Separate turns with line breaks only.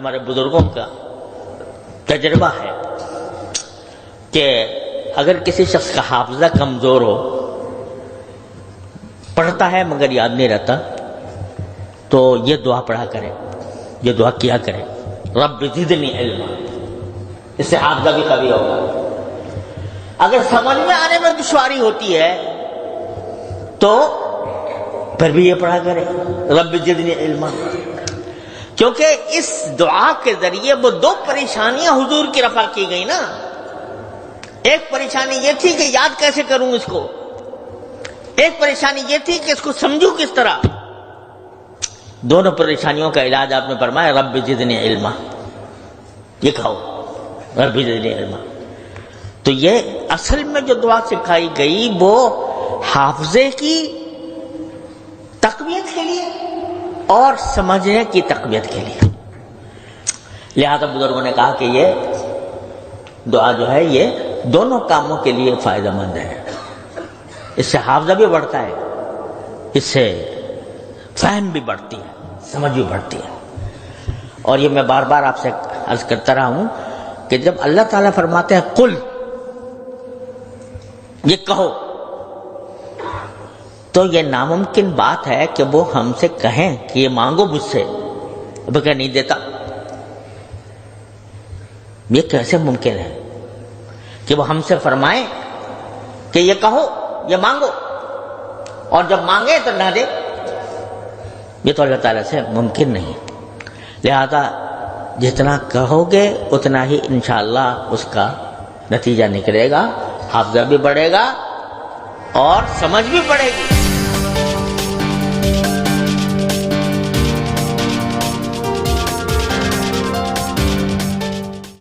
ہمارے بزرگوں کا تجربہ ہے کہ اگر کسی شخص کا حافظہ کمزور ہو، پڑھتا ہے مگر یاد نہیں رہتا، تو یہ دعا پڑھا کرے، یہ دعا کیا کرے، رب زدنی علما، اس سے حافظہ بھی قوی ہوگا۔ اگر سمجھ میں آنے میں دشواری ہوتی ہے تو پھر بھی یہ پڑھا کرے، رب زدنی علما، کیونکہ اس دعا کے ذریعے وہ دو پریشانیاں حضور کی رفع کی گئی نا۔ ایک پریشانی یہ تھی کہ یاد کیسے کروں اس کو، ایک پریشانی یہ تھی کہ اس کو سمجھوں کس طرح۔ دونوں پریشانیوں کا علاج آپ نے فرمایا رب زدنی علما، یہ کہو رب زدنی علما۔ تو یہ اصل میں جو دعا سکھائی گئی وہ حافظے کی تقویت کے لیے اور سمجھنے کی تقویت کے لیے، لہذا بزرگوں نے کہا کہ یہ دعا جو ہے یہ دونوں کاموں کے لیے فائدہ مند ہے۔ اس سے حافظہ بھی بڑھتا ہے، اس سے فہم بھی بڑھتی ہے، سمجھ بھی بڑھتی ہے۔ اور یہ میں بار بار آپ سے عرض کرتا رہا ہوں کہ جب اللہ تعالیٰ فرماتے ہیں قل، یہ کہو، تو یہ ناممکن بات ہے کہ وہ ہم سے کہیں کہ یہ مانگو مجھ سے، وہ کہ نہیں دیتا۔ یہ کیسے ممکن ہے کہ وہ ہم سے فرمائیں کہ یہ کہو، یہ مانگو، اور جب مانگے تو نہ دے؟ یہ تو اللہ تعالیٰ سے ممکن نہیں۔ لہذا جتنا کہو گے اتنا ہی انشاءاللہ اس کا نتیجہ نکلے گا، حافظہ بھی بڑھے گا اور سمجھ بھی بڑھے گی۔